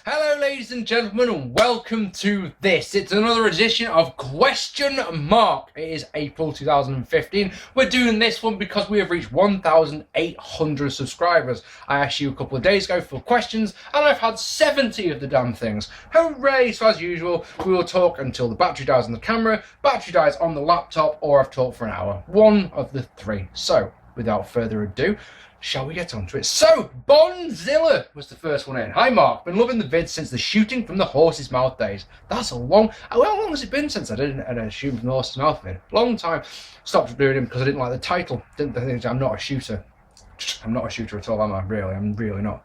Hello ladies and gentlemen and welcome to this. It's another edition of Question Mark. It is April 2015. We're doing this one because we have reached 1,800 subscribers. I asked you a couple of days ago for questions and I've had 70 of the damn things. Hooray! So as usual, we will talk until the battery dies on the camera, battery dies on the laptop, or I've talked for an hour. One of the three. So, without further ado, shall we get on to it? So, Bonzilla was the first one in. Hi Mark, been loving the vids since the shooting from the horse's mouth days. That's a long... How long has it been since I did an shooting from the horse's mouth vid? Long time. Stopped doing him because I didn't like the title. Didn't think I'm not a shooter. I'm not a shooter at all, am I? Really, I'm really not.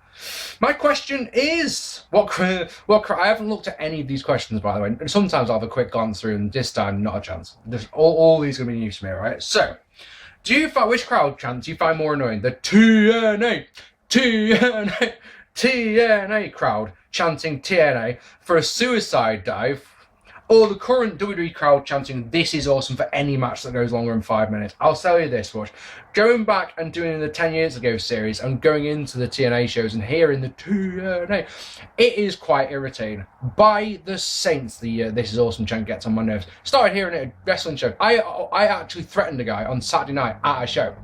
My question is, I haven't looked at any of these questions, by the way. And sometimes I'll have a quick glance through, and this time, not a chance. All these are going to be news to me, right? So, which crowd chants do you find more annoying? The TNA crowd chanting TNA for a suicide dive, or the current WWE crowd chanting "This is awesome" for any match that goes longer than 5 minutes? I'll tell you this much: going back and doing the 10 years ago series and going into the TNA shows and hearing the TNA, it is quite irritating. By the saints, the "This is awesome" chant gets on my nerves. Started hearing it at a wrestling show. I actually threatened a guy on Saturday night at a show.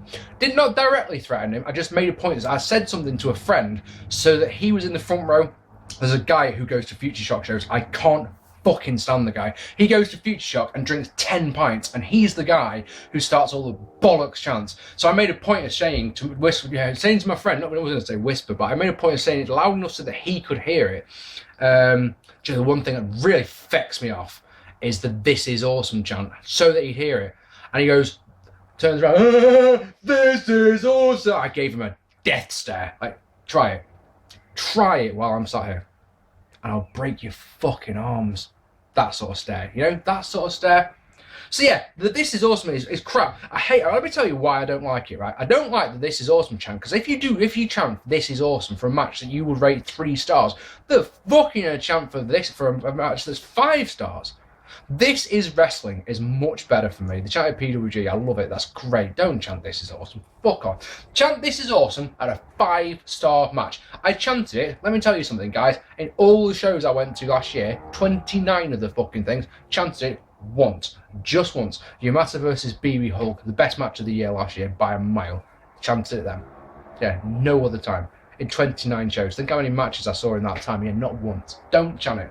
Did not directly threaten him. I just made a point. I said something to a friend so that he was in the front row. There's a guy who goes to Future Shock shows. I can't fucking stand the guy. He goes to Future Shock and drinks 10 pints, and he's the guy who starts all the bollocks chants. So I made a point of saying to my friend, not I wasn't going to say whisper, but I made a point of saying it loud enough so that he could hear it. Just the one thing that really fucks me off is the "This is awesome" chant, so that he'd hear it. And he goes, turns around, "This is awesome." I gave him a death stare. Like, try it while I'm sat here, and I'll break your fucking arms. That sort of stare, that sort of stare. So yeah, the "This is awesome" is crap. I hate it. Let me tell you why I don't like it, right? I don't like the "This is awesome" chant, because if you chant "This is awesome" for a match that you would rate 3 stars, the fucking chant for this for a match that's 5 stars. This is wrestling is much better for me. The chant at PWG, I love it. That's great. Don't chant "This is awesome." Fuck off. Chant "This is awesome" at a 5-star match. I chanted it. Let me tell you something, guys. In all the shows I went to last year, 29 of the fucking things, chanted it once. Just once. Yamata versus BB Hulk, the best match of the year last year by a mile. Chanted it then. Yeah, no other time. In 29 shows. Think how many matches I saw in that time. Yeah, not once. Don't chant it.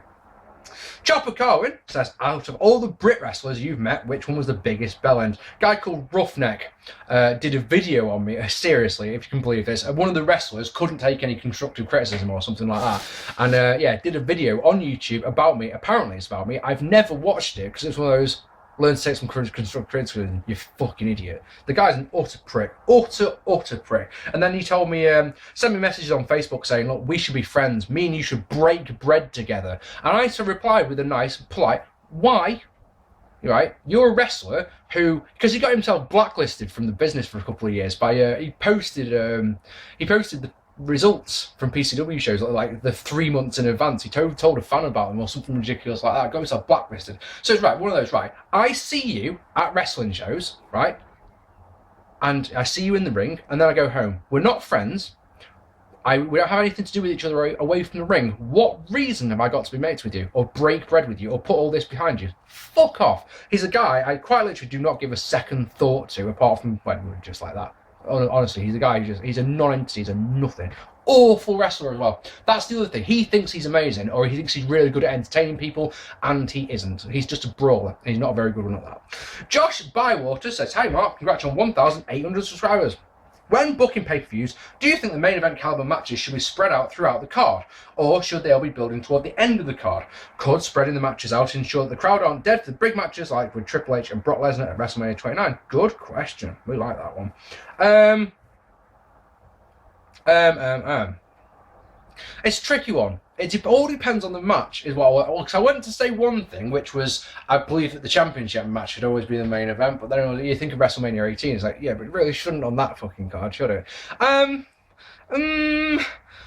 Chopper Carwin says, out of all the Brit wrestlers you've met, which one was the biggest bellend? Guy called Roughneck did a video on me, seriously, if you can believe this. One of the wrestlers couldn't take any constructive criticism or something like that. And did a video on YouTube about me. Apparently it's about me. I've never watched it because it's one of those, learn to take some constructive criticism, you fucking idiot. The guy's an utter prick. Utter prick. And then he told me, sent me messages on Facebook saying, look, we should be friends. Me and you should break bread together. And I replied with a nice, polite, why? Right? You're a wrestler who, because he got himself blacklisted from the business for a couple of years by, he posted the results from PCW shows like the 3 months in advance. He told a fan about them or something ridiculous like that. Got himself blacklisted. So it's right, one of those, right? I see you at wrestling shows, right? And I see you in the ring, and then I go home. We're not friends. We don't have anything to do with each other away from the ring. What reason have I got to be mates with you, or break bread with you, or put all this behind you? Fuck off. He's a guy I quite literally do not give a second thought to, apart from when we're just like that. Honestly, he's a guy he's a non-entity, he's a nothing. Awful wrestler as well. That's the other thing. He thinks he's amazing, or he thinks he's really good at entertaining people, and he isn't. He's just a brawler. He's not a very good one at that. Josh Bywater says, hi Mark, congrats on 1,800 subscribers. When booking pay-per-views, do you think the main event caliber matches should be spread out throughout the card, or should they all be building toward the end of the card? Could spreading the matches out ensure that the crowd aren't dead for the big matches like with Triple H and Brock Lesnar at WrestleMania 29? Good question. We like that one. It's a tricky one. It all depends on the match, is what because I went to say one thing, which was I believe that the championship match should always be the main event, but then you think of WrestleMania 18, it's like, yeah, but it really shouldn't on that fucking card, should it?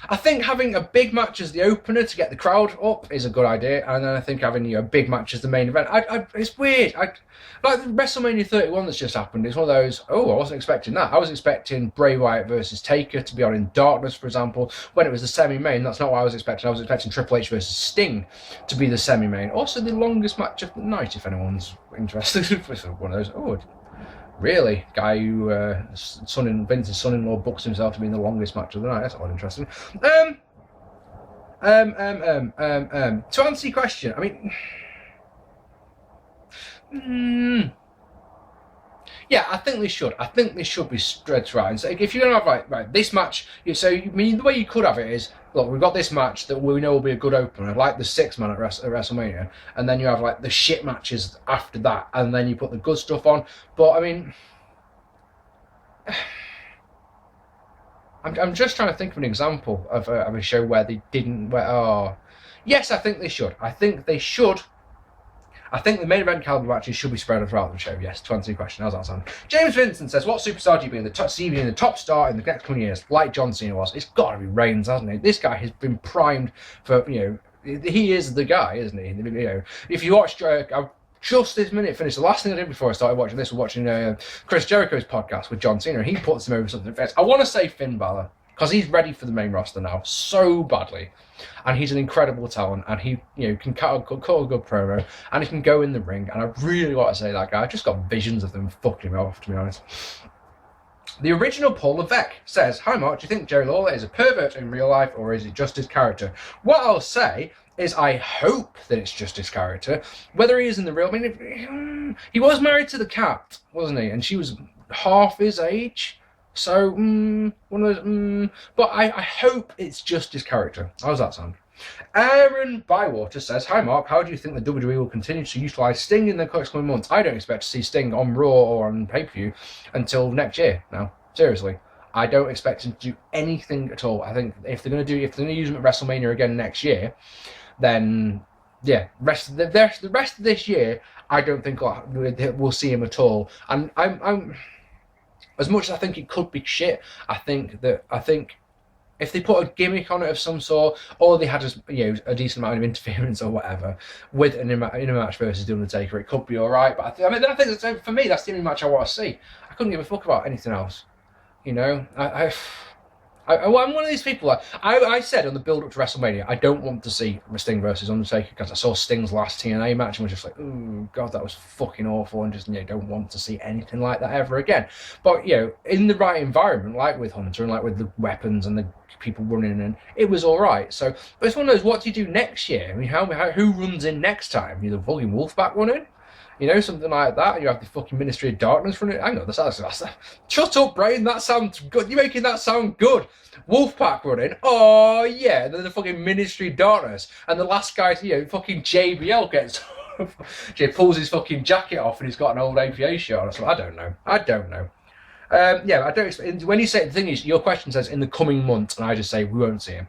I think having a big match as the opener to get the crowd up is a good idea, and then I think having a big match as the main event. It's weird. Like WrestleMania 31 that's just happened. It's one of those. Oh, I wasn't expecting that. I was expecting Bray Wyatt versus Taker to be on in Darkness, for example. When it was the semi-main, that's not what I was expecting. I was expecting Triple H versus Sting to be the semi-main. Also, the longest match of the night, if anyone's interested. One of those. Oh. Really? Guy who Vince's son-in-law books himself to be in the longest match of the night. That's quite interesting. To answer your question, I mean, yeah, I think they should. I think they should be stretched right. And so if you're gonna have right this match, so I mean the way you could have it is, look, we've got this match that we know will be a good opener, like the 6-man at WrestleMania, and then you have like the shit matches after that, and then you put the good stuff on. But I mean, I'm just trying to think of an example of a show where they didn't. Yes, I think they should. I think they should. I think the main event caliber matches should be spread throughout the show. Yes, to answer your question, how's that sound? James Vincent says, "What superstar do you see being the top star in the next 20 years, like John Cena was?" It's got to be Reigns, hasn't it? This guy has been primed for, he is the guy, isn't he? If you watch, I've just this minute finished. The last thing I did before I started watching this was watching Chris Jericho's podcast with John Cena. He puts him over something fast. I want to say Finn Balor, because he's ready for the main roster now so badly, and he's an incredible talent, and he can call a good promo, and he can go in the ring, and I really want to say that guy. I've just got visions of them fucking him off, to be honest. The original Paul Levesque says, "Hi Mark, do you think Jerry Lawler is a pervert in real life, or is it just his character?" What I'll say is I hope that it's just his character. Whether he is in the real... I mean, he was married to the cat, wasn't he? And she was half his age. So, one of those, but I hope it's just his character. How's that sound? Aaron Bywater says, "Hi Mark, how do you think the WWE will continue to utilise Sting in the coming months? I don't expect to see Sting on Raw or on pay-per-view until next year now. Seriously. I don't expect him to do anything at all. I think if they're going to use him at WrestleMania again next year, then yeah, the rest of this year, I don't think we'll see him at all. And I'm as much as I think it could be shit, I think if they put a gimmick on it of some sort, or they had a decent amount of interference or whatever with in a match versus The Undertaker, it could be all right. But I think for me, that's the only match I want to see. I couldn't give a fuck about anything else. I'm one of these people. I said on the build-up to WrestleMania, I don't want to see Sting versus Undertaker, because I saw Sting's last TNA match and was just like, oh god, that was fucking awful, and just don't want to see anything like that ever again. But in the right environment, like with Hunter and like with the weapons and the people running, and it was all right. So, but it's one of those. What do you do next year? I mean, who runs in next time? The fucking Wolfpack running? Something like that. You have the fucking Ministry of Darkness running. Hang on, that's shut up, Brain. That sounds good. You're making that sound good. Wolfpack running. Oh yeah. And then the fucking Ministry of Darkness, and the last guy, fucking JBL gets. pulls his fucking jacket off, and he's got an old APA shirt on. So I don't know. I don't expect. When you say the thing is, your question says in the coming months, and I just say we won't see him.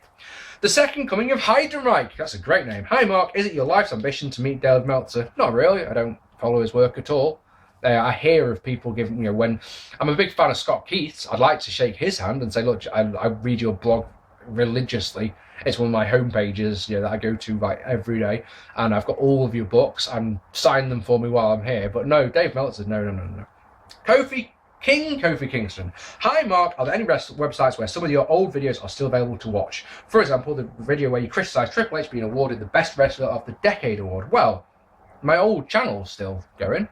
The second coming of Heidenreich. That's a great name. Hi Mark, is it your life's ambition to meet Dave Meltzer? Not really. I don't follow his work at all. I hear of people giving, when I'm a big fan of Scott Keith's, I'd like to shake his hand and say, look, I read your blog religiously. It's one of my home pages, that I go to like every day, and I've got all of your books, and sign them for me while I'm here. But no, Dave Meltzer, no. Kofi Kingston. Hi Mark, are there any websites where some of your old videos are still available to watch? For example, the video where you criticise Triple H being awarded the Best Wrestler of the Decade award. Well, my old channel's still going.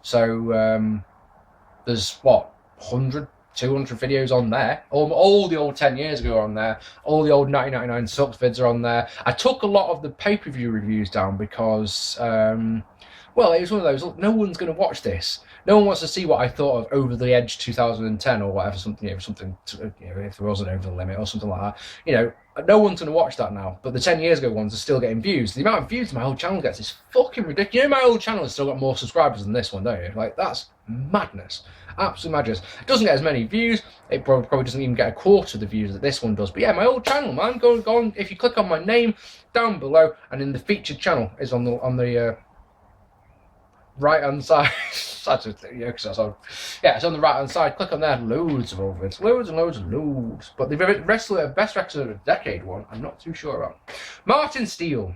So there's 100, 200 videos on there. All the old 10 years ago are on there. All the old 1999 Sucks vids are on there. I took a lot of the pay-per-view reviews down because, it was one of those, look, no one's going to watch this. No one wants to see what I thought of Over the Edge 2010 or whatever, something, if there wasn't Over the Limit or something like that. No one's going to watch that now. But the 10 years ago ones are still getting views. The amount of views my old channel gets is fucking ridiculous. My old channel has still got more subscribers than this one, don't you? Like, that's madness. Absolute madness. It doesn't get as many views. It probably doesn't even get a quarter of the views that this one does. But yeah, my old channel, man. Go on. If you click on my name down below, and in the featured channel is on the right hand side because that's on, yeah, it's on the right hand side. Click on there, loads of old vids, loads and loads and loads. But the best wrestler of the decade one, I'm not too sure about. Martin Steele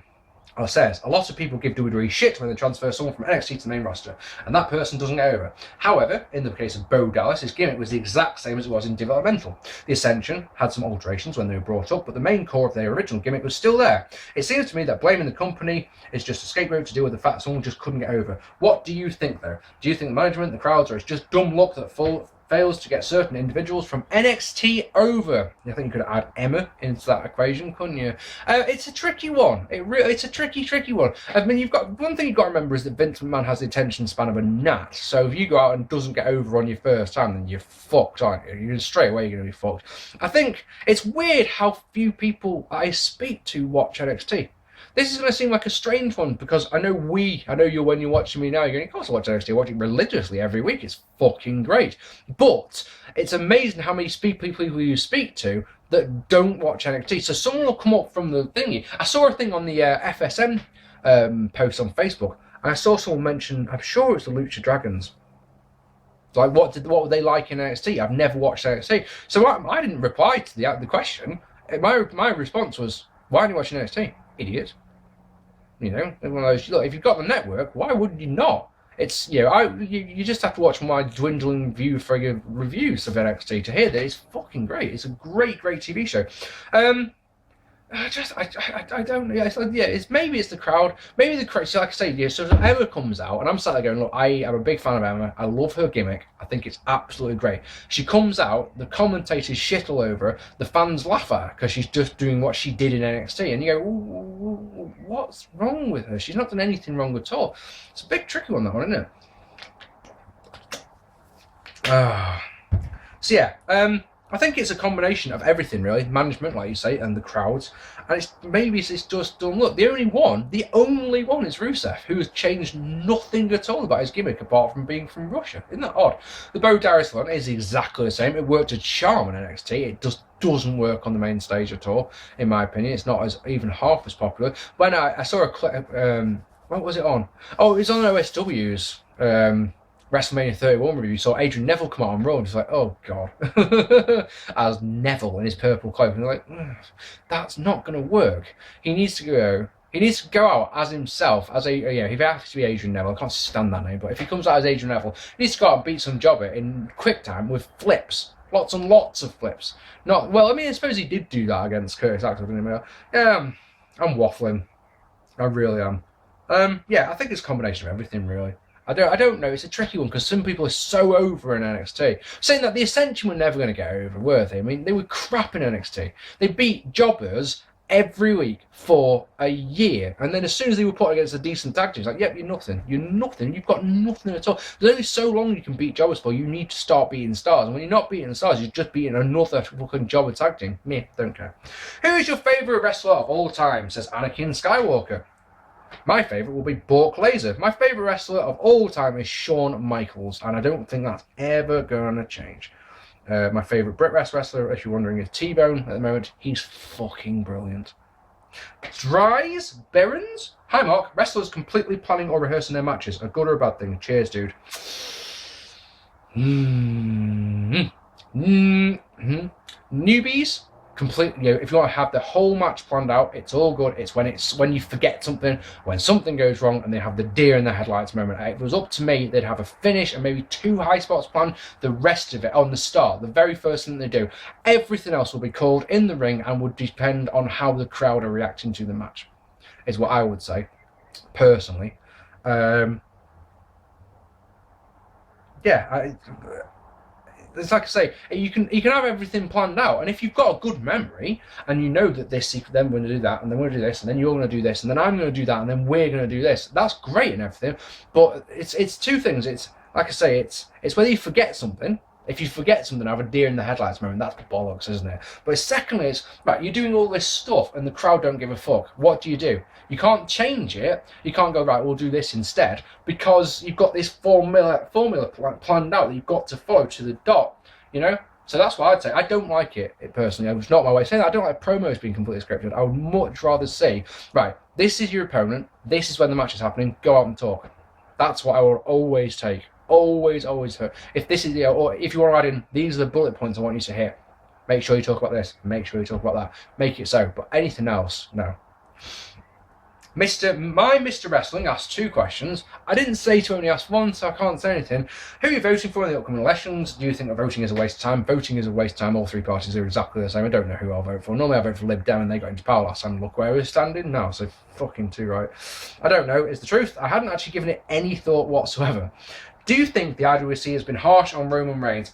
says, a lot of people give WWE shit when they transfer someone from NXT to the main roster, and that person doesn't get over. However, in the case of Bo Dallas, his gimmick was the exact same as it was in developmental. The Ascension had some alterations when they were brought up, but the main core of their original gimmick was still there. It seems to me that blaming the company is just a scapegoat to deal with the fact someone just couldn't get over. What do you think, though? Do you think the management, the crowds, or it's just dumb luck that fails to get certain individuals from NXT over? I think you could add Emma into that equation, couldn't you? It's a tricky one. It's a tricky one. I mean, one thing you've got to remember is that Vince McMahon has the attention span of a gnat. So if you go out and doesn't get over on your first time, then you're fucked, aren't you? You're straight away going to be fucked. I think it's weird how few people I speak to watch NXT. This is going to seem like a strange one because I know you when you're watching me now, you're going, of course I watch NXT, I watch it religiously every week, it's fucking great. But it's amazing how many people you speak to that don't watch NXT. So someone will come up from the thingy. I saw a thing on the FSM post on Facebook, and I saw someone mention, I'm sure it was the Lucha Dragons. Like, what were they like in NXT? I've never watched NXT. So I didn't reply to the question. My response was, why aren't you watching NXT? Idiot. You know, look, if you've got the network, why would you not? It's, you know, you just have to watch my dwindling view for your reviews of NXT to hear that it's fucking great. It's a great TV show. I don't know. Maybe it's the crowd. Maybe the crowd. So like I say, yeah. So Emma comes out, and I'm sat there going, look, I am a big fan of Emma. I love her gimmick. I think it's absolutely great. She comes out, the commentators shit all over her. The fans laugh at her because she's just doing what she did in NXT, and you go, ooh, what's wrong with her? She's not done anything wrong at all. It's a big tricky one, that one, isn't it? So yeah. I think it's a combination of everything, really. Management, like you say, and the crowds. And it's just done. Look, the only one is Rusev, who has changed nothing at all about his gimmick apart from being from Russia. Isn't that odd? The Bo Dallas one is exactly the same. It worked a charm in NXT. It just doesn't work on the main stage at all, in my opinion. It's not even half as popular. When I saw a clip, what was it on? Oh, it was on OSW's. WrestleMania 31 review, saw Adrian Neville come out on Raw, and it's like, oh god, as Neville in his purple cloak, and they're like, that's not going to work. He needs to go out as himself, as if he has to be Adrian Neville. I can't stand that name, but if he comes out as Adrian Neville, he needs to go out and beat some jobber in quick time with flips. Lots and lots of flips. I suppose he did do that against Curtis Axel, didn't he? I'm waffling. I really am. I think it's a combination of everything, really. I don't know. It's a tricky one because some people are so over in NXT. Saying that the Ascension were never going to get over, were they? I mean, they were crap in NXT. They beat jobbers every week for a year, and then as soon as they were put against a decent tag team, it's like, yep, you're nothing. You've got nothing at all. There's only so long you can beat jobbers for. You need to start beating stars, and when you're not beating stars, you're just beating another fucking jobber tag team. Me, don't care. Who is your favourite wrestler of all time? Says Anakin Skywalker. My favourite will be Bork Laser. My favourite wrestler of all time is Shawn Michaels, and I don't think that's ever going to change. My favourite Brit wrestler, if you're wondering, is T-Bone at the moment. He's fucking brilliant. Dries Berens? Hi Mark, wrestlers completely planning or rehearsing their matches. A good or a bad thing? Cheers, dude. Newbies? Completely, if you want to have the whole match planned out, it's all good. It's when you forget something, when something goes wrong, and they have the deer in the headlights moment. If it was up to me, they'd have a finish and maybe 2 high spots planned. The rest of it on the start, the very first thing they do, everything else will be called in the ring and would depend on how the crowd are reacting to the match. Is what I would say, personally. It's like I say, you can have everything planned out, and if you've got a good memory and you know that then we're going to do that, and then we're going to do this, and then you're going to do this, and then I'm going to do that, and then we're going to do this. That's great and everything, but it's 2 things. It's like I say, it's whether you forget something. If you forget something, have a deer in the headlights moment. That's bollocks, isn't it? But secondly, it's right. You're doing all this stuff, and the crowd don't give a fuck. What do? You can't change it. You can't go, right, we'll do this instead, because you've got this formula planned out that you've got to follow to the dot, you know? So that's what I'd say. I don't like it personally. It's not my way of saying that. I don't like promos being completely scripted. I would much rather say, right, this is your opponent. This is when the match is happening. Go out and talk. That's what I will always take. Always, always hurt. If this is, or if you want to add in, these are the bullet points I want you to hit. Make sure you talk about this. Make sure you talk about that. Make it so. But anything else, no. Mr. Wrestling asked 2 questions. I didn't say to only ask 1, so I can't say anything. Who are you voting for in the upcoming elections? Do you think that voting is a waste of time? Voting is a waste of time. All 3 parties are exactly the same. I don't know who I'll vote for. Normally I vote for Lib Dem and they got into power last time. Look where we're standing now. So fucking too right. I don't know. It's the truth. I hadn't actually given it any thought whatsoever. Do you think the IWC has been harsh on Roman Reigns?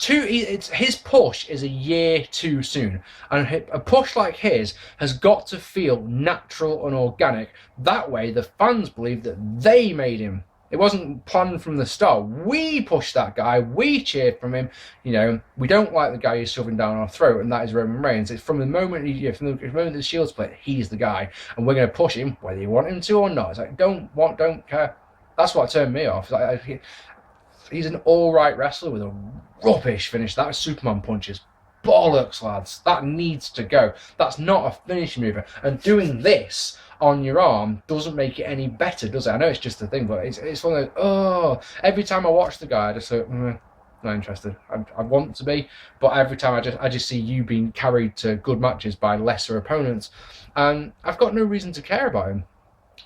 It's his push is a year too soon, and a push like his has got to feel natural and organic. That way, the fans believe that they made him. It wasn't planned from the start. We pushed that guy. We cheered from him. You know, we don't like the guy who's shoving down our throat, and that is Roman Reigns. It's from the moment the Shield split, he's the guy, and we're going to push him whether you want him to or not. It's like don't care. That's what turned me off. He's an all right wrestler with a rubbish finish. That Superman punches. Bollocks, lads. That needs to go. That's not a finishing mover. And doing this on your arm doesn't make it any better, does it? I know it's just a thing, but it's one of those, every time I watch the guy, I just go, not interested. I want to be, but every time I just see you being carried to good matches by lesser opponents, and I've got no reason to care about him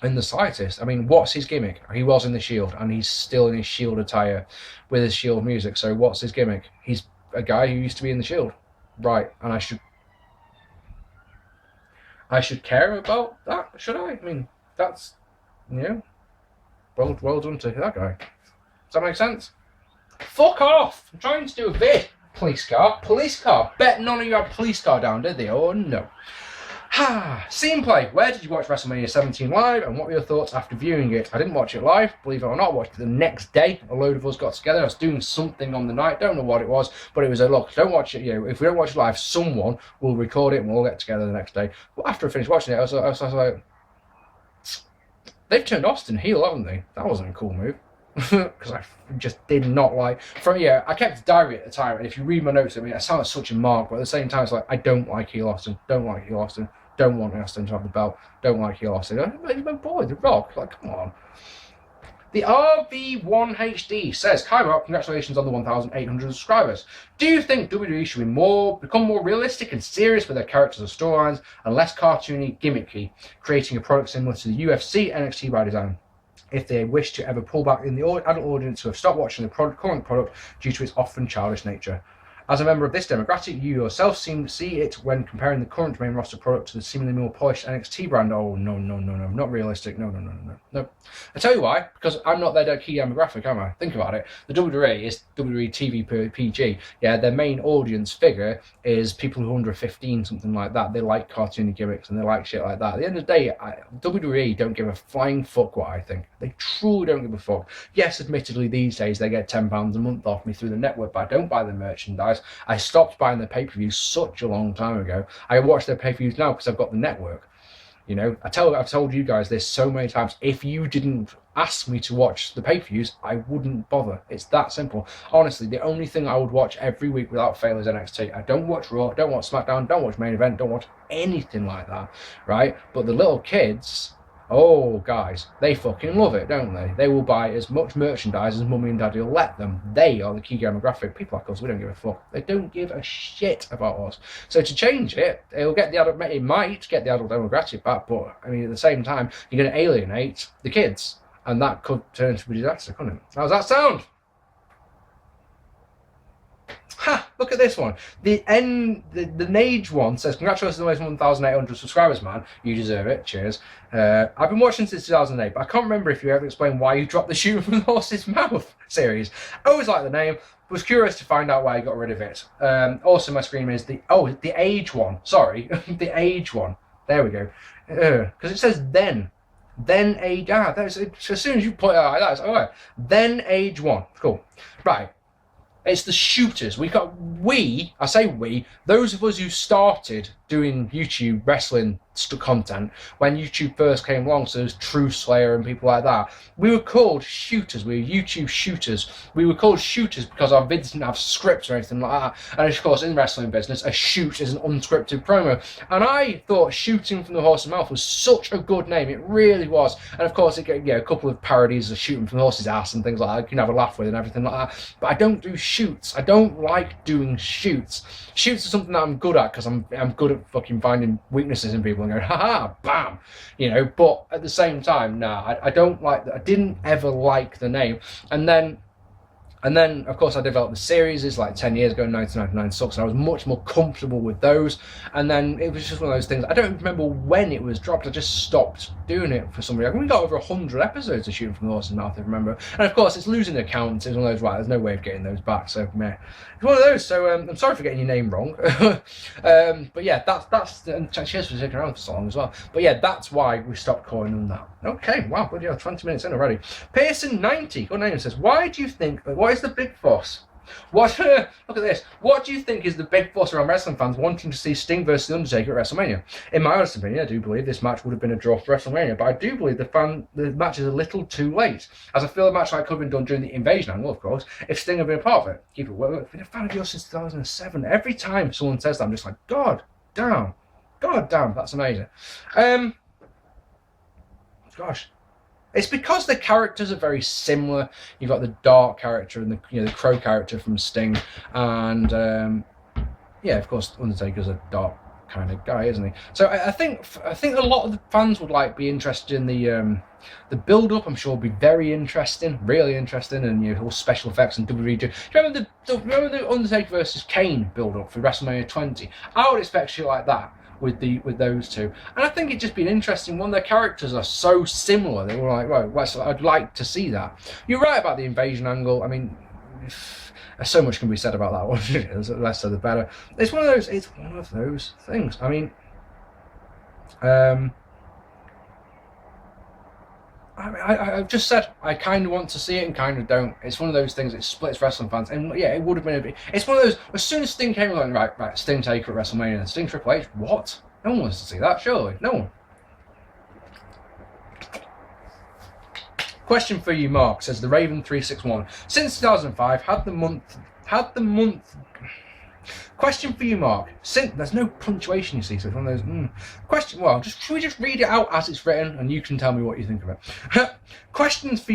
in the slightest. I mean, what's his gimmick? He was in the Shield, and he's still in his Shield attire with his Shield music, so what's his gimmick? He's a guy who used to be in the Shield. Right, and I should care about that, should I? I mean, that's, well done to that guy. Does that make sense? Fuck off! I'm trying to do a vid. Police car. Bet none of you had a police car down, did they? Oh no. Scene play. Where did you watch WrestleMania 17 live, and what were your thoughts after viewing it? I didn't watch it live, believe it or not. I watched it the next day. A load of us got together. I was doing something on the night. Don't know what it was, but it was a look. Don't watch it. If we don't watch it live, someone will record it, and we'll get together the next day. But after I finished watching it, I was like, they've turned Austin heel, haven't they? That wasn't a cool move. Because I just did not like. I kept a diary at the time, and if you read my notes, I mean, I sound like such a mark, but at the same time, it's like I don't like heel Austin. Don't like heel Austin. Don't want Austin to have the belt. Don't like heel Austin. He's my boy, The Rock. Like, come on. The RV1HD says, "Hi Marc, congratulations on the 1,800 subscribers. Do you think WWE should become more realistic and serious with their characters and storylines, and less cartoony, gimmicky, creating a product similar to the UFC NXT by design? If they wish to ever pull back in the adult audience who have stopped watching the current product due to its often childish nature. As a member of this demographic, you yourself seem to see it when comparing the current main roster product to the seemingly more polished NXT brand. Oh, no, not realistic. No. I tell you why, because I'm not their key demographic, am I? Think about it. The WWE is WWE TV PG. Yeah, their main audience figure is people who are under 15, something like that. They like cartoony gimmicks and they like shit like that. At the end of the day, WWE don't give a flying fuck what I think. They truly don't give a fuck. Yes, admittedly, these days they get £10 a month off me through the network, but I don't buy the merchandise. I stopped buying their pay-per-views such a long time ago. I watch their pay-per-views now because I've got the network. I've told you guys this so many times. If you didn't ask me to watch the pay-per-views, I wouldn't bother. It's that simple. Honestly, the only thing I would watch every week without fail is NXT. I don't watch Raw, don't watch SmackDown, don't watch Main Event, don't watch anything like that, right? But the little kids, oh, guys, they fucking love it, don't they? They will buy as much merchandise as mummy and daddy will let them. They are the key demographic. People like us, we don't give a fuck. They don't give a shit about us. So to change it, it might get the adult demographic back, but I mean, at the same time, you're going to alienate the kids, and that could turn into a disaster, couldn't it? How's that sound? Look at this one. The Nage one says, "Congratulations on those 1,800 subscribers, man. You deserve it. Cheers. I've been watching since 2008, but I can't remember if you ever explained why you dropped the shoe from the horse's mouth series. I always liked the name. Was curious to find out why you got rid of it. Also, my screen is the age one. Sorry, the age one. There we go. Because it says then age. As soon as you point it out like that, it's all right. Then age one. Cool. Right. It's the shooters. I say we, those of us who started doing YouTube wrestling content when YouTube first came along, so there's True Slayer and people like that. We were called shooters. We were YouTube shooters. We were called shooters because our vids didn't have scripts or anything like that. And of course, in the wrestling business, a shoot is an unscripted promo. And I thought Shooting from the Horse's Mouth was such a good name. It really was. And of course, it a couple of parodies of Shooting from the Horse's Ass and things like that. You can have a laugh with and everything like that. But I don't do shoots. I don't like doing shoots. Shoots are something that I'm good at because I'm good at fucking finding weaknesses in people and going, haha, bam, but at the same time, I don't like that. I didn't ever like the name. And then, of course, I developed the series. It's like 10 years ago, 1999 Sucks, and I was much more comfortable with those. And then it was just one of those things. I don't remember when it was dropped. I just stopped doing it for some reason. We got over 100 episodes of Shooting from the Horse's Mouth, I remember. And of course, it's losing accounts. It's one of those, right, there's no way of getting those back. So, meh. It's one of those. So, I'm sorry for getting your name wrong. But yeah, that's and cheers for sticking around for so long as well. But yeah, that's why we stopped calling them that. Okay, wow, bloody hell, 20 minutes in already. Pearson 90, good name, says, what is the big fuss? Look at this. What do you think is the big fuss around wrestling fans wanting to see Sting versus The Undertaker at WrestleMania? In my honest opinion, I do believe this match would have been a draw for WrestleMania, but I do believe the match is a little too late, as I feel a match like could have been done during the Invasion angle, of course, if Sting had been a part of it. Keep it well. I've been a fan of yours since 2007. Every time someone says that, I'm just like, God damn, that's amazing. Gosh. It's because the characters are very similar. You've got the Dark character and the Crow character from Sting, and of course, Undertaker's a dark kind of guy, isn't he? So I think a lot of the fans would be interested in the build-up. I'm sure will be very interesting, really interesting, and all special effects and WWE. Do you remember the Undertaker versus Kane build-up for WrestleMania 20? I would expect shit like that with those two, and I think it'd just be an interesting one. Their characters are so similar. They were like, right, I'd like to see that. You're right about the Invasion angle. I mean, so much can be said about that one. The less said, the better. It's one of those things. I mean, I've just said I kind of want to see it and kind of don't. It's one of those things that splits wrestling fans, and yeah, it would have been it's one of those. As soon as Sting came along, right, Sting Taker at WrestleMania and Sting Triple H. What? No one wants to see that, surely. No one. Question for you, Marc, says the Raven 361. Since 2005, had the month. Question for you, Marc. There's no punctuation, you see, so it's one of those. Question. Well, should we just read it out as it's written, and you can tell me what you think of it. Question for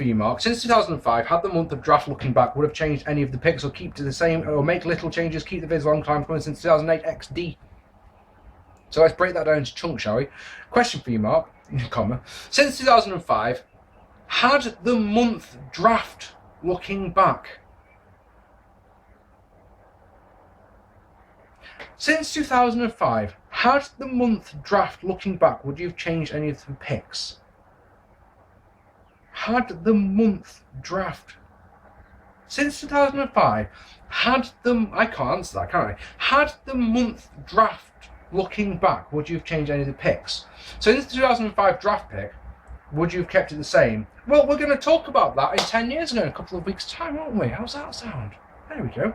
you, Marc. Since 2005, had the month of draft looking back would have changed any of the picks, or keep to the same, or make little changes, keep the vids long time coming since 2008 XD. So let's break that down into chunks, shall we? Question for you, Marc. Comma. Since 2005, had the month draft looking back. Since 2005, had the month draft looking back, would you have changed any of the picks? Had the month draft. Since 2005, I can't answer that, can I? Had the month draft looking back, would you have changed any of the picks? So in the 2005 draft pick, would you have kept it the same? Well, we're going to talk about that in 10 years ago, in a couple of weeks' time, aren't we? How's that sound? There we go.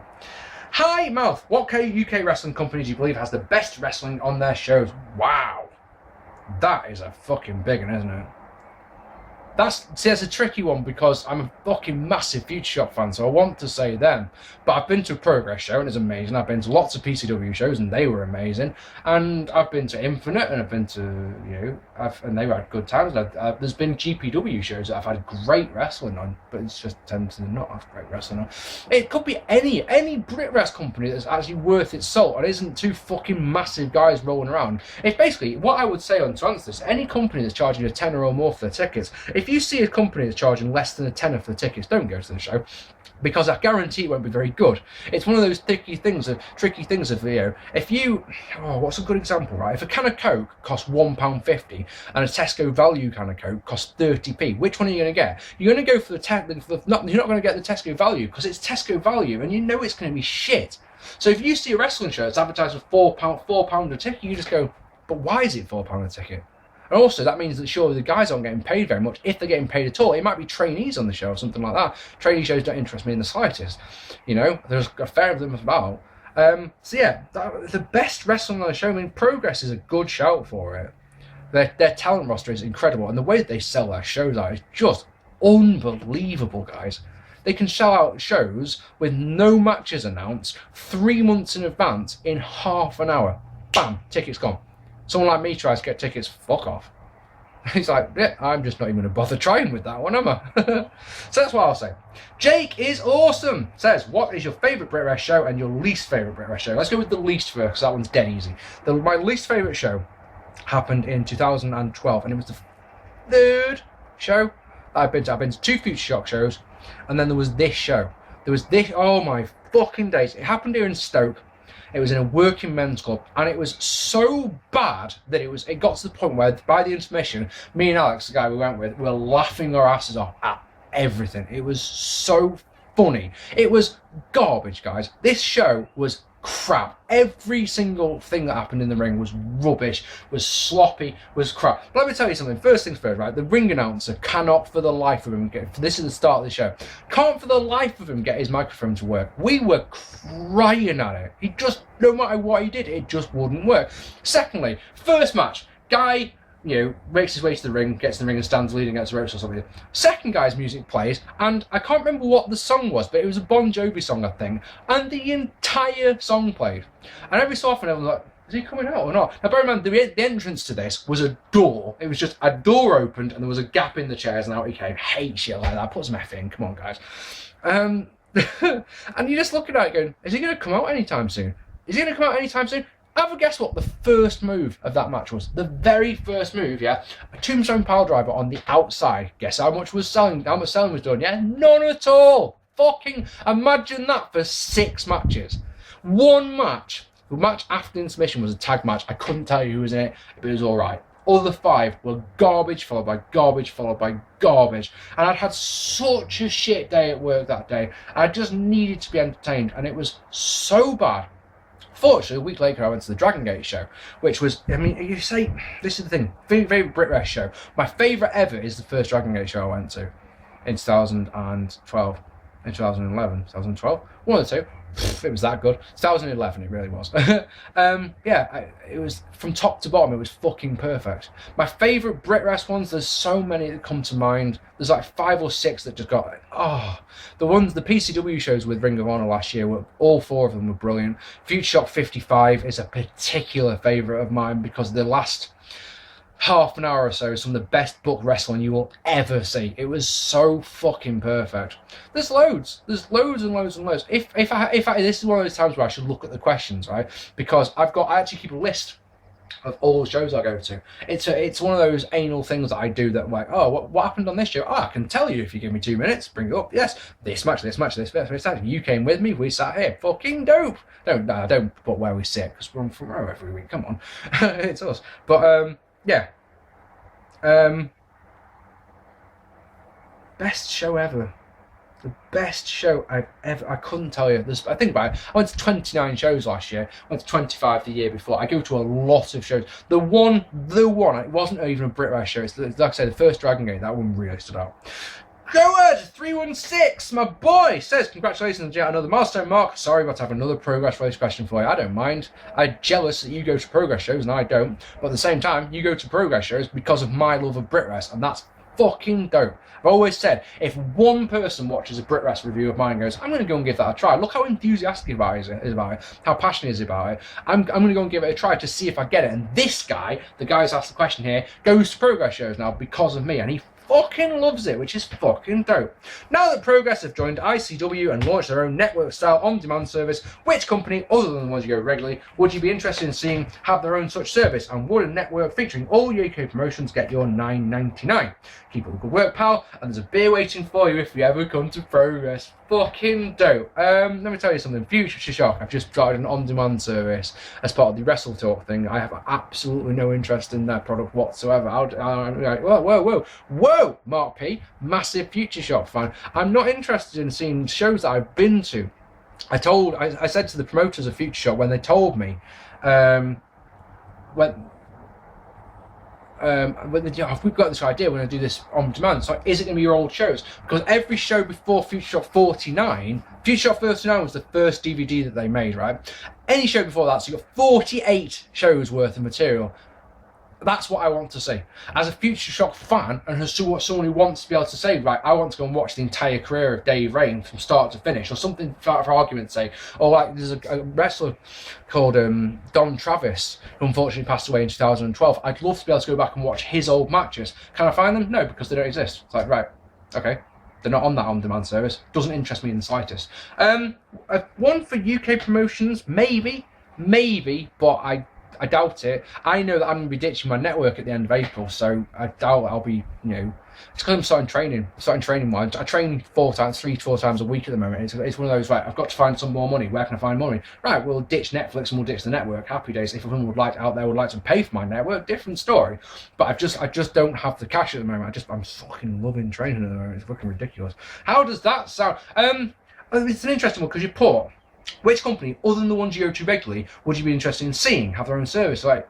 Hi, Mouth. What UK wrestling company do you believe has the best wrestling on their shows? Wow. That is a fucking big one, isn't it? That's a tricky one because I'm a fucking massive Future Shock fan, so I want to say them. But I've been to a Progress show and it's amazing. I've been to lots of PCW shows and they were amazing. And I've been to Infinite and I've been to, and they were had good times. There's been GPW shows that I've had great wrestling on, but it's just tend to not have great wrestling on. It could be any Brit Rest company that's actually worth its salt and isn't two fucking massive guys rolling around. If basically, what I would say on to answer this, any company that's charging a tenner or more for their tickets, if you see a company that's charging less than a tenner for the tickets, don't go to the show, because I guarantee it won't be very good. It's one of those tricky things of if you, what's a good example, right? If a can of Coke costs £1.50 and a Tesco value can of Coke costs 30p, which one are you going to get? You're going to go for you're not going to get the Tesco value because it's Tesco value and you know it's going to be shit. So if you see a wrestling show that's advertised for £4 a ticket, you just go, but why is it £4 a ticket? And also, that means that surely the guys aren't getting paid very much, if they're getting paid at all. It might be trainees on the show or something like that. Trainee shows don't interest me in the slightest. There's a fair of them about. So yeah, the best wrestling on the show. I mean, Progress is a good shout for it. Their talent roster is incredible, and the way that they sell their shows out is just unbelievable, guys. They can sell out shows with no matches announced 3 months in advance in half an hour. Bam, tickets gone. Someone like me tries to get tickets, fuck off. He's like, yeah, I'm just not even going to bother trying with that one, am I? So that's what I'll say. Jake is awesome. Says, what is your favourite Brit Rest show and your least favourite Brit Rest show? Let's go with the least first, because that one's dead easy. My least favourite show happened in 2012, and it was the third show I've been to. I've been to 2 Future Shock shows, and then there was this show. Oh my fucking days. It happened here in Stoke. It was in a working men's club, and it was so bad that it got to the point where by the intermission, me and Alex, the guy we went with, were laughing our asses off at everything. It was so funny. It was garbage, guys. This show was crap. Every single thing that happened in the ring was rubbish, was sloppy, was crap. But let me tell you something. First things first, right? The ring announcer cannot for the life of him this is the start of the show, can't for the life of him get his microphone to work. We were crying at it. He just, no matter what he did, it just wouldn't work. Secondly, first match, guy, makes his way to the ring, gets in the ring and stands leading against the ropes or something. Second guy's music plays, and I can't remember what the song was, but it was a Bon Jovi song, I think, and the entire song played. And every so often I was like, is he coming out or not? Now bear in mind, the entrance to this was a door. It was just a door opened and there was a gap in the chairs and out he came. Hate shit like that. Put some F in, come on guys. And you're just looking at it going, is he going to come out anytime soon? Is he going to come out anytime soon? Have a guess what the first move of that match was? The very first move, yeah? A tombstone pile driver on the outside. Guess how much selling was done, yeah? None at all. Fucking imagine that for 6 matches. One match, the match after intermission was a tag match. I couldn't tell you who was in it, but it was alright. Other 5 were garbage, followed by garbage, followed by garbage. And I'd had such a shit day at work that day. I just needed to be entertained, and it was so bad. Fortunately, a week later, I went to the Dragon Gate show, which was, I mean, you say, this is the thing, favourite Brit Rest show. My favourite ever is the first Dragon Gate show I went to in 2012, in 2011, 2012, one of the two. It was that good. 2011, it really was. It was from top to bottom, it was fucking perfect. My favourite Brit Rest ones, there's so many that come to mind. There's like 5 or 6 that just got, the PCW shows with Ring of Honor last year, all 4 of them were brilliant. Future Shock 55 is a particular favourite of mine because the last half an hour or so is some of the best book wrestling you will ever see. It was so fucking perfect. There's loads and loads and loads. If I this is one of those times where I should look at the questions, right? Because I actually keep a list of all the shows I go to. It's one of those anal things that I do that I'm like, what happened on this show? I can tell you if you give me 2 minutes, bring it up. Yes, this match. You came with me, we sat here. Fucking dope. Don't put where we sit, because we're on front row every week. Come on. It's us. But best show ever. The best show I've ever. I couldn't tell you. I think about it. I went to 29 shows last year. I went to 25 the year before. I go to a lot of shows. The one. It wasn't even a Brit Rest show. It's like I said, the first Dragon Gate. That one really stood out. Goad316, my boy, says, congratulations on yet another milestone, Mark. Sorry about to have another progress-related question for you. I don't mind. I'm jealous that you go to progress shows and I don't. But at the same time, you go to progress shows because of my love of Brit Rest, and that's fucking dope. I've always said, if one person watches a Brit Rest review of mine and goes, I'm going to go and give that a try. Look how enthusiastic about it is about it, how passionate he is about it. I'm going to go and give it a try to see if I get it. And this guy, the guy who's asked the question here, goes to progress shows now because of me, and he fucking loves it, which is fucking dope. Now that Progress have joined ICW and launched their own network-style on-demand service, which company, other than the ones you go regularly, would you be interested in seeing have their own such service? And would a network featuring all UK promotions get your $9.99? Keep up the good work, pal, and there's a beer waiting for you if you ever come to Progress. Fucking dope. Let me tell you something. Future Shock, I've just started an on-demand service as part of the Wrestle Talk thing. I have absolutely no interest in their product whatsoever. Whoa, Marc P, massive Future Shock fan. I'm not interested in seeing shows that I've been to. I said to the promoters of Future Shock when they told me, We've got this idea, we're going to do this on demand. So is it going to be your old shows? Because every show before Future Shock 49, Future Shock 39 was the first DVD that they made, right? Any show before that, so you've got 48 shows worth of material. That's what I want to see. As a Future Shock fan, and as someone who wants to be able to say, right, I want to go and watch the entire career of Dave Rain from start to finish, or something for argument's sake. Or like, there's a wrestler called Don Travis, who unfortunately passed away in 2012. I'd love to be able to go back and watch his old matches. Can I find them? No, because they don't exist. It's like, right, okay. They're not on that on-demand service. Doesn't interest me in the slightest. One for UK promotions, maybe, but I doubt it. I know that I'm going to be ditching my network at the end of April, so I doubt I'll be, it's because I'm starting training wise. I train 3 to 4 times a week at the moment. It's one of those, right, I've got to find some more money. Where can I find money? Right, we'll ditch Netflix and we'll ditch the network. Happy days. If anyone would like to pay for my network, different story. But I just don't have the cash at the moment. I'm fucking loving training at the moment. It's fucking ridiculous. How does that sound? It's an interesting one because you put, which company, other than the ones you go to regularly, would you be interested in seeing have their own service? Like,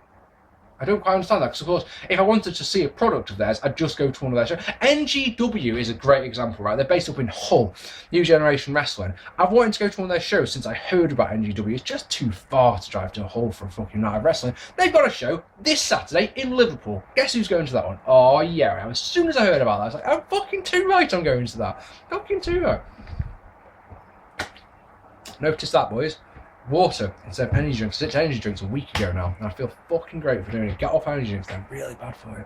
I don't quite understand that, because of course, if I wanted to see a product of theirs, I'd just go to one of their shows. NGW is a great example, right? They're based up in Hull, New Generation Wrestling. I've wanted to go to one of their shows since I heard about NGW. It's just too far to drive to Hull for a fucking night of wrestling. They've got a show this Saturday in Liverpool. Guess who's going to that one? Oh yeah, as soon as I heard about that, I was like, I'm fucking too right I'm going to that. Fucking too right. Notice that, boys. Water instead of energy drinks. I ditched energy drinks a week ago now, and I feel fucking great for doing it. Get off energy drinks, they're really bad for it.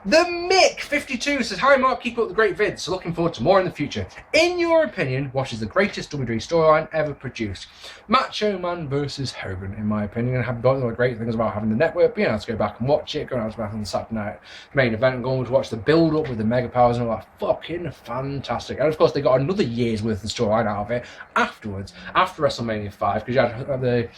The Mick52 says, hi Mark, keep up the great vids, so looking forward to more in the future. In your opinion, what is the greatest WWE storyline ever produced? Macho Man versus Hogan, in my opinion, and have got all the great things about having the network, being able to go back and watch it, going out back on the Saturday night main event and going to watch the build-up with the Mega Powers and all that. Fucking fantastic. And of course, they got another year's worth of storyline out of it afterwards, after WrestleMania 5, because you had the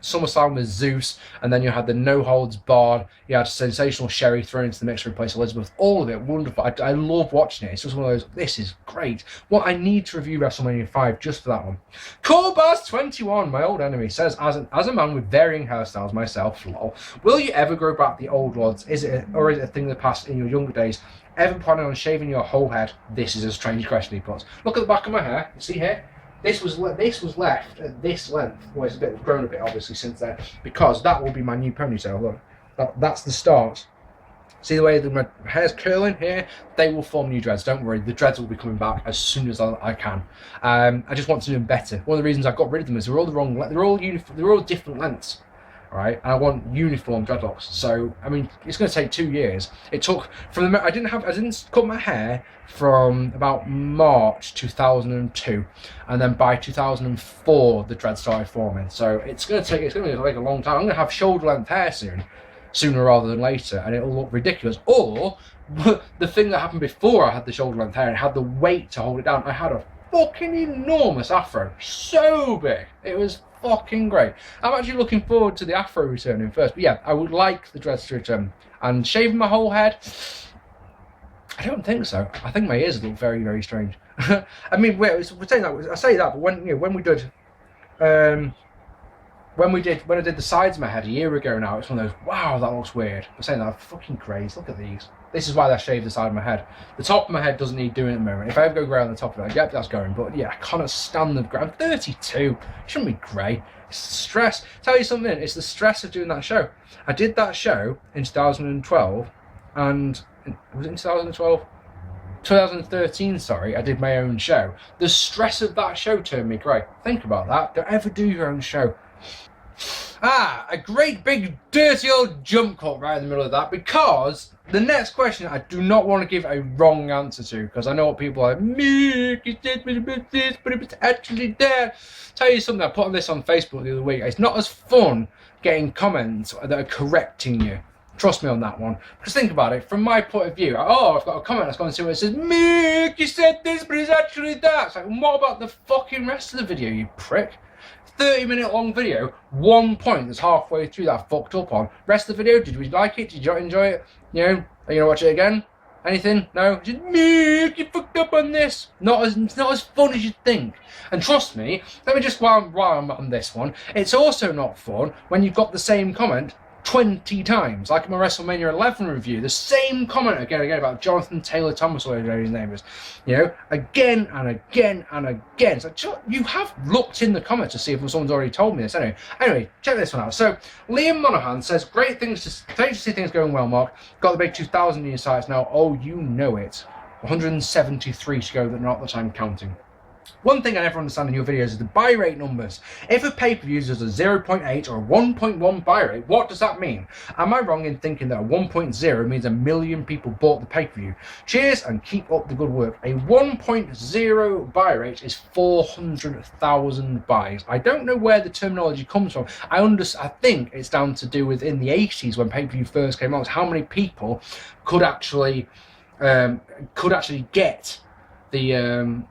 SummerSlam with Zeus, and then you had the No Holds Barred, you had Sensational Sherry thrown into the mix to replace Elizabeth. All of it wonderful. I love watching it. It's just one of those, this is great. Well, I need to review WrestleMania 5 just for that one. Corbaz21, my old enemy, says, as a man with varying hairstyles myself, lol, will you ever grow back the old ones? Is it a thing of the past in your younger days? Ever planning on shaving your whole head? This is a strange question he puts. Look at the back of my hair. You see here? This was left at this length. Well, it's grown a bit, obviously, since then, because that will be my new ponytail. Look, that's the start. See the way my hair's curling here? They will form new dreads. Don't worry, the dreads will be coming back as soon as I can. I just want to do them better. One of the reasons I got rid of them is they're all the wrong. They're all different lengths. Right, and I want uniform dreadlocks. So I mean, it's going to take 2 years. It took from the I didn't cut my hair from about March 2002, and then by 2004 the dread started forming. So it's going to take a long time. I'm going to have shoulder length hair sooner rather than later, and it'll look ridiculous. Or the thing that happened before I had the shoulder length hair and had the weight to hold it down, I had a fucking enormous afro, so big. It was fucking great. I'm actually looking forward to the afro returning first, but yeah, I would like the dreads to return. And shaving my whole head, I don't think so. I think my ears look very, very strange. I mean, we're saying that. I say that, but when I did the sides of my head a year ago now, it's one of those, wow, that looks weird. I'm saying that, I'm fucking crazy. Look at these. This is why I shaved the side of my head. The top of my head doesn't need doing at the moment. If I ever go grey on the top of it, yep, that's going. But yeah, I cannot stand the grey. I'm 32. It shouldn't be grey. It's the stress. Tell you something, it's the stress of doing that show. I did that show in 2012, and was it in 2012? 2013, sorry, I did my own show. The stress of that show turned me grey. Think about that. Don't ever do your own show. A great big dirty old jump cut right in the middle of that, because the next question I do not want to give a wrong answer to, because I know what people are like, Mick, you said about this, but it was actually there. Tell you something, I put on this on Facebook the other week. It's not as fun getting comments that are correcting you. Trust me on that one. Because think about it, from my point of view, I've got a comment that's going to see where it says, Mick, you said this, but it's actually that. It's like, what about the fucking rest of the video, you prick? 30-minute long video, one point that's halfway through that I fucked up on. Rest of the video, did we like it? Did you not enjoy it? You know, are you going to watch it again? Anything? No? Just, Mick, you fucked up on this. Not as fun as you'd think. And trust me, let me just, while I'm on this one, it's also not fun when you've got the same comment 20 times, like in my WrestleMania 11 review, the same comment again about Jonathan Taylor Thomas, or whatever his name is, you know, again and again and again. So you have looked in the comments to see if someone's already told me this. Anyway, check this one out. So Liam Monahan says, great to see things going well, Mark. Got the big 2,000 in your sights now. Oh, you know it. 173 to go, that not the time counting. One thing I never understand in your videos is the buy rate numbers. If a pay-per-view is a 0.8 or a 1.1 buy rate, what does that mean? Am I wrong in thinking that a 1.0 means 1 million people bought the pay-per-view? Cheers and keep up the good work. A 1.0 buy rate is 400,000 buys. I don't know where the terminology comes from. I think it's down to do with in the 80s when pay-per-view first came out, how many people could actually get the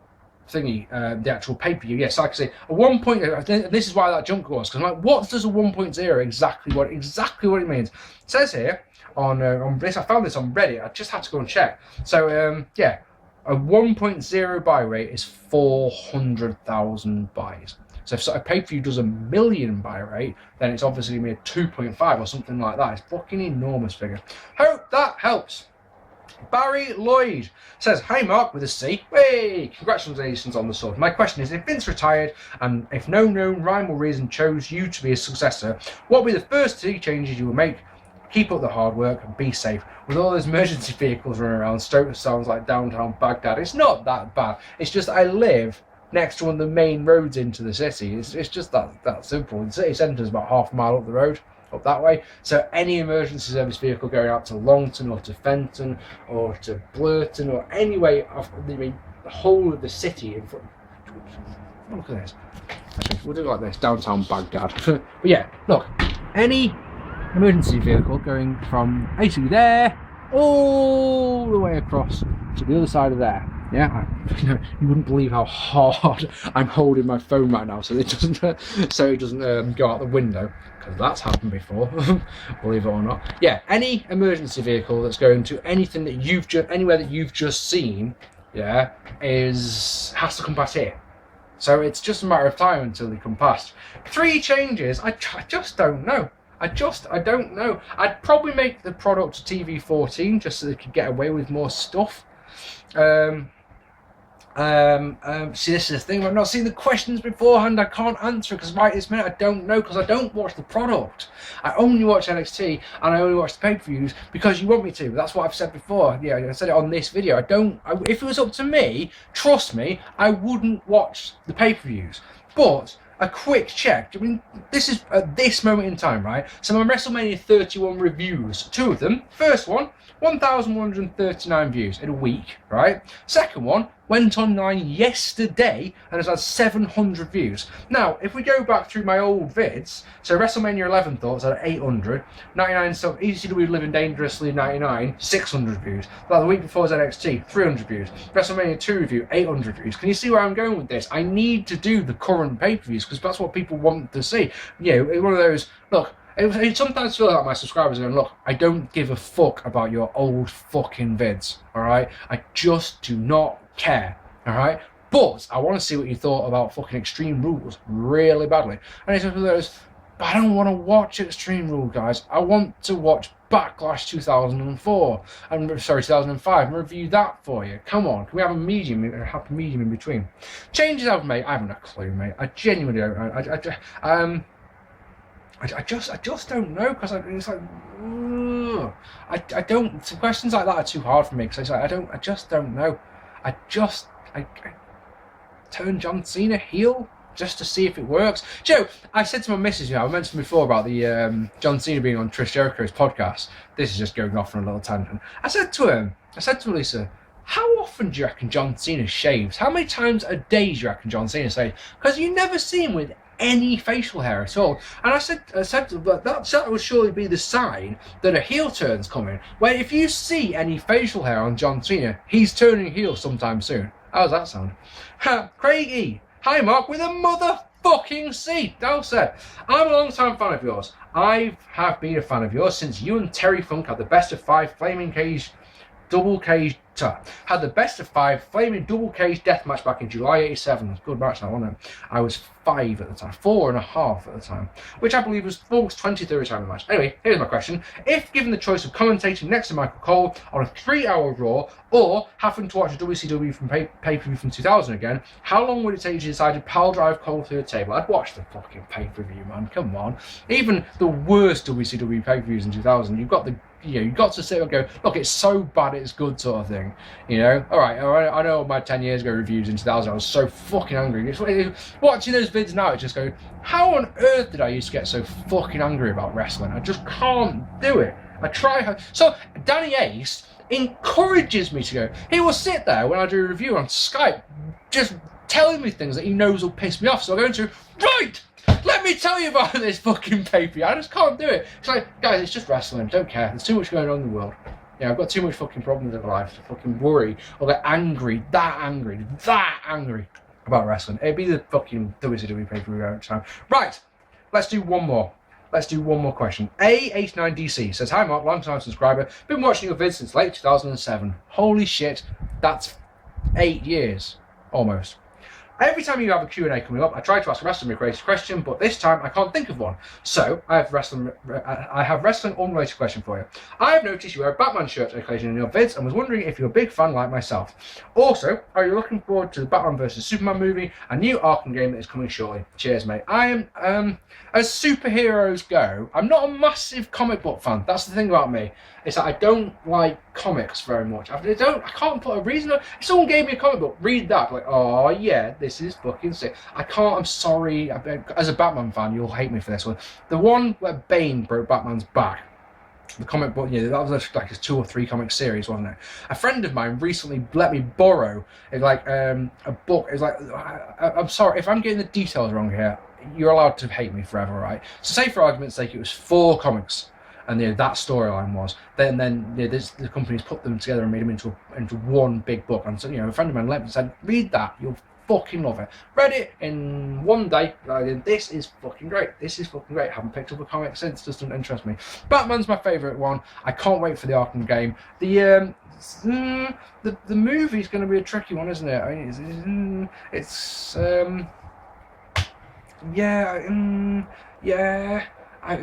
the actual pay-per-view. Yes, like I say, a 1.0, this is why that junk was, because I'm like, what does a 1.0 exactly what it means? It says here on this, I found this on Reddit, I just had to go and check. So yeah, a 1.0 buy rate is 400,000 buys. So if a pay-per-view does 1 million buy rate, then it's obviously going to be a 2.5 or something like that. It's fucking enormous figure. Hope that helps. Barry Lloyd says, hi Mark, with a C. Hey, congratulations on the sword. My question is, if Vince retired and if no known rhyme or reason chose you to be his successor, what would be the first 3 changes you would make? Keep up the hard work and be safe. With all those emergency vehicles running around, Stoke sounds like downtown Baghdad. It's not that bad. It's just I live next to one of the main roads into the city. It's just that simple. The city centre is about half a mile up the road, up that way. So any emergency service vehicle going out to Longton or to Fenton or to Blurton or any way of the whole of the city in front. Look at this. Actually, we'll do it like this, downtown Baghdad. But yeah, look, any emergency vehicle going from basically there all the way across to the other side of there. Yeah, you wouldn't believe how hard I'm holding my phone right now, so it doesn't go out the window, because that's happened before. Believe it or not. Yeah, any emergency vehicle that's going to anything that anywhere that you've just seen, yeah, has to come past here. So it's just a matter of time until they come past. 3 changes. I just don't know. I don't know. I'd probably make the product TV14 just so they could get away with more stuff. See, this is the thing, I've not seen the questions beforehand. I can't answer because right this minute I don't know, because I don't watch the product. I only watch NXT and I only watch the pay-per-views because you want me to. That's what I've said before. Yeah, I said it on this video. If it was up to me, trust me, I wouldn't watch the pay-per-views. But a quick check. I mean, this is at this moment in time, right? So my WrestleMania 31 reviews, 2 of them. First one, 1,139 views in a week, right? Second one went online yesterday and has had 700 views. Now, if we go back through my old vids, so WrestleMania 11 thoughts had 800, 99 so ECW Living Dangerously 99, 600 views. Like the week before was NXT, 300 views. WrestleMania 2 review, 800 views. Can you see where I'm going with this? I need to do the current pay-per-views because that's what people want to see. You know, it's one of those, look, it sometimes feels like my subscribers are going, look, I don't give a fuck about your old fucking vids, alright? I just do not care, alright? But I want to see what you thought about fucking Extreme Rules really badly. And it's one of those, but I don't want to watch Extreme Rules, guys. I want to watch Backlash 2005 and review that for you. Come on, can we have a happy medium in between? Changes I've made, I haven't a clue, mate. I genuinely don't. I just don't know, because it's like, I don't. Some questions like that are too hard for me because I just don't know. I turn John Cena heel just to see if it works. Joe, I said to my missus, I mentioned before about the John Cena being on Trish Jericho's podcast. This is just going off on a little tangent. I said to Lisa, how often do you reckon John Cena shaves? How many times a day do you reckon John Cena shaves? Because you never see him with any facial hair at all. And I said that would surely be the sign that a heel turn's coming. Where if you see any facial hair on John Cena, he's turning heel sometime soon. How does that sound? Craigie, hi Mark, with a motherfucking C. Dal said, I'm a long-time fan of yours. I have been a fan of yours since you and Terry Funk had the best of 5 flaming cage, double cage Had the best of 5 flaming double cage death match back in July '87. That's a good match, that wasn't it? I was 5 at the time, 4.5 at the time, which I believe was August 23rd retirement match. Anyway, here's my question. If given the choice of commentating next to Michael Cole on a 3-hour Raw, or having to watch a WCW from pay-per-view from 2000 again, how long would it take you to decide to pile drive Cole through the table? I'd watch the fucking pay-per-view, man. Come on. Even the worst WCW pay-per-views in 2000, you've got the you've got to sit and go, look, it's so bad it's good sort of thing, you know. All right, I know my 10 years ago reviews in 2000, I was so fucking angry. Watching those vids now, it just go, how on earth did I used to get so fucking angry about wrestling? I just can't do it. I try hard. So Danny Ace encourages me to go. He will sit there when I do a review on Skype, just telling me things that he knows will piss me off. So I go into, right, let me tell you about this fucking pay-per-view. I just can't do it. It's like, guys, it's just wrestling. Don't care. There's too much going on in the world. Yeah, I've got too much fucking problems in life to fucking worry or get angry, that angry about wrestling. It'd be the fucking WCW pay-per-view every time. Right, let's do one more. Let's do one more question. A89DC says, hi Mark, long time subscriber. Been watching your vids since late 2007. Holy shit, that's 8 years, almost. Every time you have a Q&A coming up, I try to ask a wrestling-related question, but this time I can't think of one. So, I have wrestling unrelated question for you. I have noticed you wear a Batman shirt occasionally in your vids and was wondering if you're a big fan like myself. Also, are you looking forward to the Batman vs Superman movie, a new Arkham game that is coming shortly? Cheers, mate. I am, as superheroes go, I'm not a massive comic book fan. That's the thing about me. It's that I don't like comics very much. I can't put a reason. If someone gave me a comic book, read that. Like, oh yeah, this is fucking sick. I can't. I'm sorry. As a Batman fan, you'll hate me for this one. The one where Bane broke Batman's back. The comic book, that was like a 2 or 3 comic series, wasn't it? A friend of mine recently let me borrow a book. It's like, I'm sorry if I'm getting the details wrong here. You're allowed to hate me forever, right? So say for argument's sake, it was 4 comics. And that storyline was. Then the companies put them together and made them into one big book. And so a friend of mine let me said, read that, you'll fucking love it. Read it in one day. This is fucking great. This is fucking great. Haven't picked up a comic since. Doesn't interest me. Batman's my favourite one. I can't wait for the Arkham game. The movie's going to be a tricky one, isn't it? I mean, yeah. I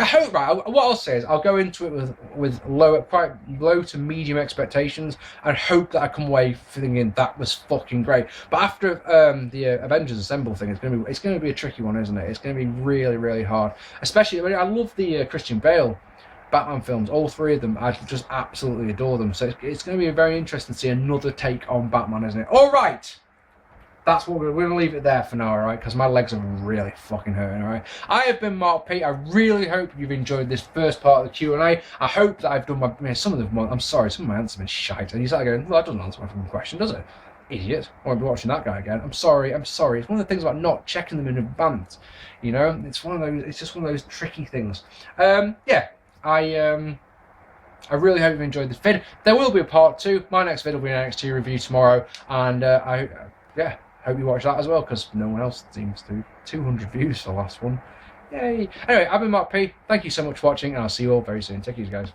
hope, right, what I'll say is I'll go into it with quite low to medium expectations and hope that I come away thinking that was fucking great. But after the Avengers Assemble thing, it's going to be a tricky one, isn't it? It's going to be really, really hard. Especially, I love the Christian Bale Batman films, all 3 of them. I just absolutely adore them. So it's going to be very interesting to see another take on Batman, isn't it? All right. That's what we're going to leave it there for now, alright? Because my legs are really fucking hurting, alright? I have been Mark P. I really hope you've enjoyed this first part of the Q&A. I hope that I've done some of them. I'm sorry, some of my answers have been shite. And you start going, well, that doesn't answer my fucking question, does it? Idiot. I won't be watching that guy again. I'm sorry. It's one of the things about not checking them in advance. It's just one of those tricky things. I really hope you've enjoyed this vid. There will be a part 2. My next vid will be an NXT review tomorrow. And hope you watch that as well, because no one else seems to. 200 views for the last one. Yay. Anyway, I've been Mark P. Thank you so much for watching, and I'll see you all very soon. Take it easy, guys.